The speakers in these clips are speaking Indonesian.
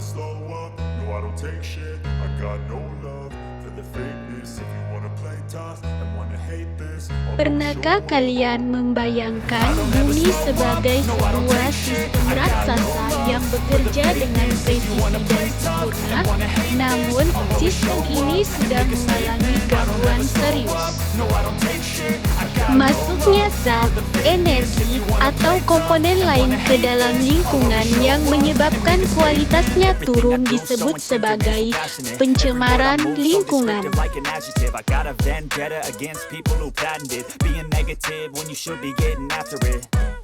slow up, no I don't take shit. I got no love for the fakeness. If you wanna play tough and wanna hate this, I'll always show Pernahkah up. kalian membayangkan bumi sebagai sebuah sistem raksasa yang bekerja dengan presisi dan sempurna? Namun, sistem ini sedang mengalami gangguan serius. Masuknya zat, energi, atau komponen lain ke dalam lingkungan yang menyebabkan kualitasnya turun disebut sebagai pencemaran lingkungan.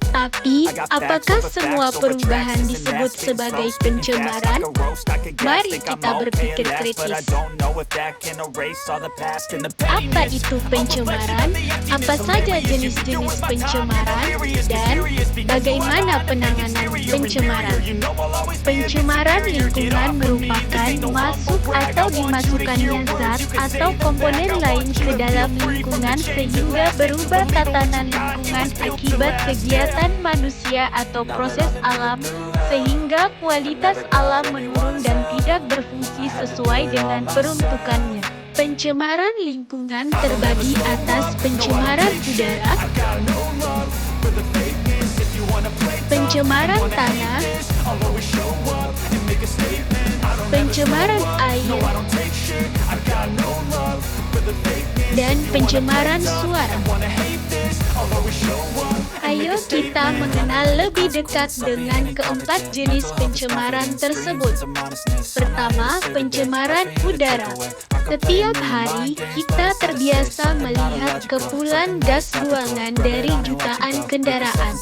Tapi, apakah semua perubahan disebut sebagai pencemaran? Mari kita berpikir kritis. Apa itu pencemaran? Apa saja jenis-jenis pencemaran? Dan bagaimana penanganan pencemaran? Pencemaran lingkungan merupakan masuk atau dimasukkannya zat atau komponen lain ke dalam lingkungan sehingga berubah tatanan lingkungan akibat kegiatan manusia atau proses alam, sehingga kualitas alam menurun dan tidak berfungsi sesuai dengan peruntukannya. Pencemaran lingkungan terbagi atas pencemaran udara, pencemaran tanah, pencemaran air, dan pencemaran suara. Ayo kita mengenal lebih dekat dengan keempat jenis pencemaran tersebut. Pertama, pencemaran udara. Setiap hari, kita terbiasa melihat kepulan gas buangan dari jutaan kendaraan.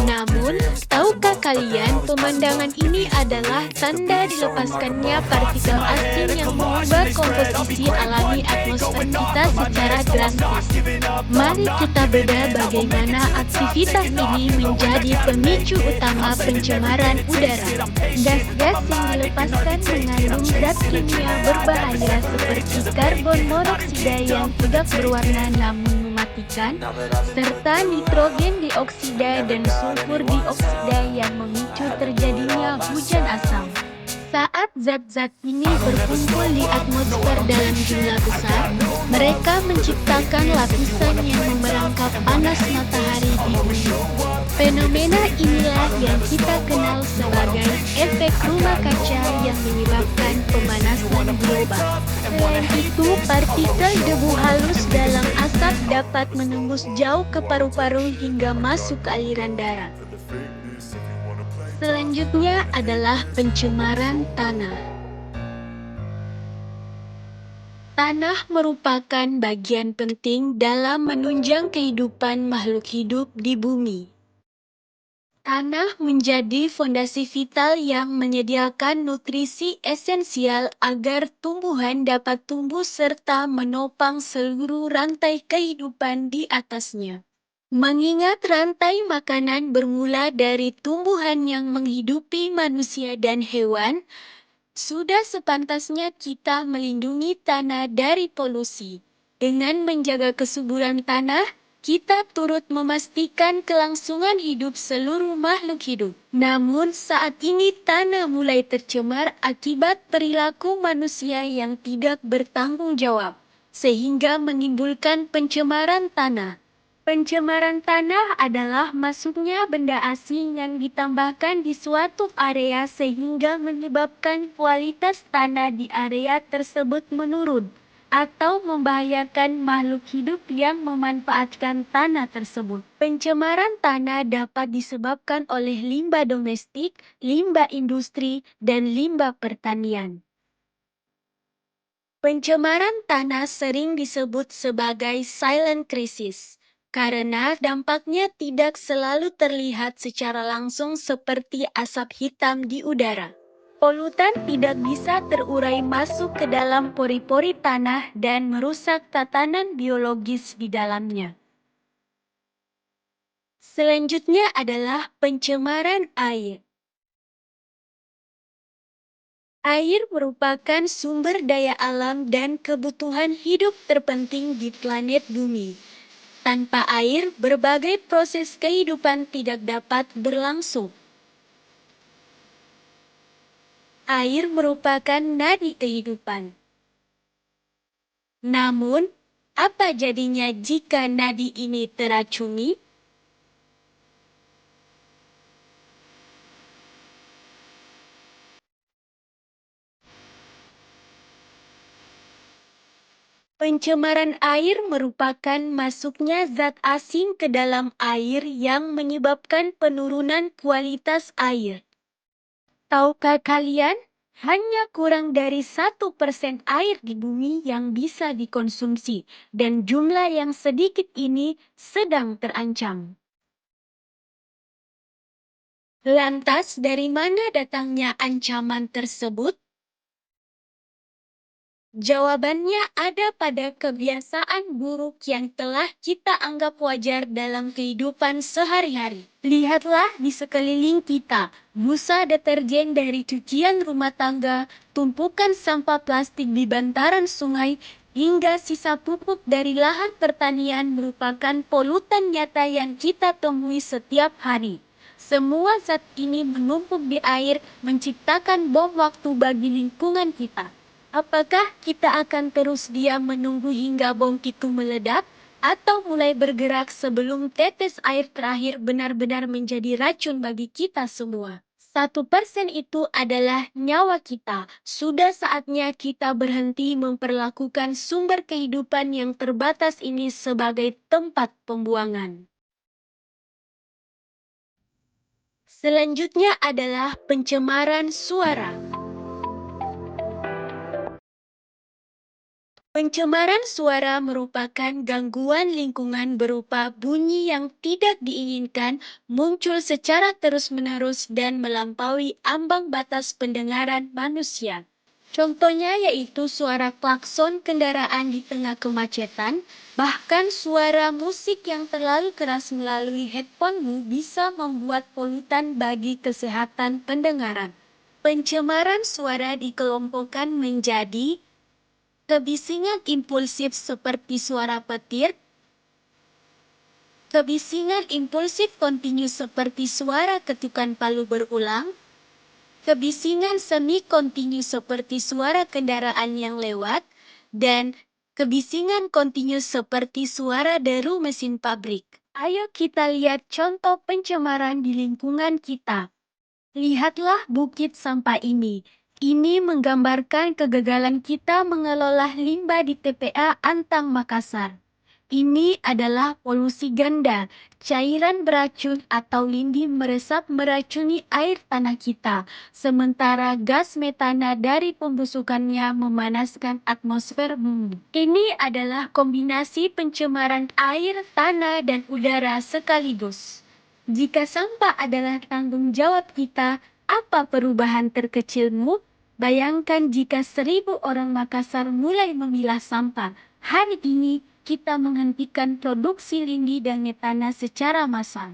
Namun, tahukah kalian pemandangan ini adalah tanda dilepaskannya partikel asing yang mengubah komposisi alami atmosfer kita secara drastis. Mari kita bedah bagaimana aktivitas ini menjadi pemicu utama pencemaran udara. Gas-gas yang dilepaskan mengandung zat kimia berbahaya seperti karbon monoksida yang tidak berwarna namun mematikan, serta nitrogen dioksida dan sulfur dioksida yang memicu terjadinya hujan asam. Saat zat-zat ini berkumpul di atmosfer dalam jumlah besar, mereka menciptakan lapisan yang memerangkap panas matahari di bumi. Fenomena inilah yang kita kenal sebagai efek rumah kaca yang menyebabkan pemanasan global. Selain itu, partikel debu halus dalam asap dapat menembus jauh ke paru-paru hingga masuk ke aliran darah. Selanjutnya adalah pencemaran tanah. Tanah merupakan bagian penting dalam menunjang kehidupan makhluk hidup di bumi. Tanah menjadi fondasi vital yang menyediakan nutrisi esensial agar tumbuhan dapat tumbuh serta menopang seluruh rantai kehidupan di atasnya. Mengingat rantai makanan bermula dari tumbuhan yang menghidupi manusia dan hewan, sudah sepantasnya kita melindungi tanah dari polusi. Dengan menjaga kesuburan tanah, kita turut memastikan kelangsungan hidup seluruh makhluk hidup. Namun saat ini tanah mulai tercemar akibat perilaku manusia yang tidak bertanggung jawab, sehingga menimbulkan pencemaran tanah. Pencemaran tanah adalah masuknya benda asing yang ditambahkan di suatu area sehingga menyebabkan kualitas tanah di area tersebut menurun atau membahayakan makhluk hidup yang memanfaatkan tanah tersebut. Pencemaran tanah dapat disebabkan oleh limbah domestik, limbah industri, dan limbah pertanian. Pencemaran tanah sering disebut sebagai silent crisis, karena dampaknya tidak selalu terlihat secara langsung seperti asap hitam di udara. Polutan tidak bisa terurai masuk ke dalam pori-pori tanah dan merusak tatanan biologis di dalamnya. Selanjutnya adalah pencemaran air. Air merupakan sumber daya alam dan kebutuhan hidup terpenting di planet bumi. Tanpa air, berbagai proses kehidupan tidak dapat berlangsung. Air merupakan nadi kehidupan. Namun, apa jadinya jika nadi ini teracuni? Pencemaran air merupakan masuknya zat asing ke dalam air yang menyebabkan penurunan kualitas air. Tahukah kalian, hanya kurang dari 1% air di bumi yang bisa dikonsumsi, dan jumlah yang sedikit ini sedang terancam. Lantas, dari mana datangnya ancaman tersebut? Jawabannya ada pada kebiasaan buruk yang telah kita anggap wajar dalam kehidupan sehari-hari. Lihatlah di sekeliling kita, busa deterjen dari cucian rumah tangga, tumpukan sampah plastik di bantaran sungai, hingga sisa pupuk dari lahan pertanian merupakan polutan nyata yang kita temui setiap hari. Semua zat ini menumpuk di air, menciptakan bom waktu bagi lingkungan kita. Apakah kita akan terus diam menunggu hingga bom itu meledak? Atau mulai bergerak sebelum tetes air terakhir benar-benar menjadi racun bagi kita semua? 1% itu adalah nyawa kita. Sudah saatnya kita berhenti memperlakukan sumber kehidupan yang terbatas ini sebagai tempat pembuangan. Selanjutnya adalah pencemaran suara. Pencemaran suara merupakan gangguan lingkungan berupa bunyi yang tidak diinginkan muncul secara terus-menerus dan melampaui ambang batas pendengaran manusia. Contohnya yaitu suara klakson kendaraan di tengah kemacetan, bahkan suara musik yang terlalu keras melalui headphone-mu bisa membuat polutan bagi kesehatan pendengaran. Pencemaran suara dikelompokkan menjadi kebisingan impulsif seperti suara petir, kebisingan impulsif kontinu seperti suara ketukan palu berulang, kebisingan semi kontinu seperti suara kendaraan yang lewat, dan kebisingan kontinu seperti suara deru mesin pabrik. Ayo kita lihat contoh pencemaran di lingkungan kita. Lihatlah bukit sampah ini. Ini menggambarkan kegagalan kita mengelola limbah di TPA Antang Makassar. Ini adalah polusi ganda. Cairan beracun atau lindi meresap meracuni air tanah kita, sementara gas metana dari pembusukannya memanaskan atmosfer bumi. Ini adalah kombinasi pencemaran air, tanah, dan udara sekaligus. Jika sampah adalah tanggung jawab kita, apa perubahan terkecilmu? Bayangkan jika 1.000 orang Makassar mulai memilah sampah. Hari ini, kita menghentikan produksi lindi dan metana secara massal.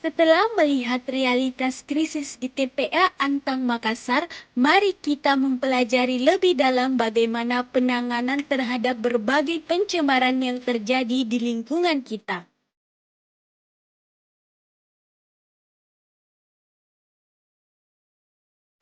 Setelah melihat realitas krisis di TPA Antang Makassar, mari kita mempelajari lebih dalam bagaimana penanganan terhadap berbagai pencemaran yang terjadi di lingkungan kita.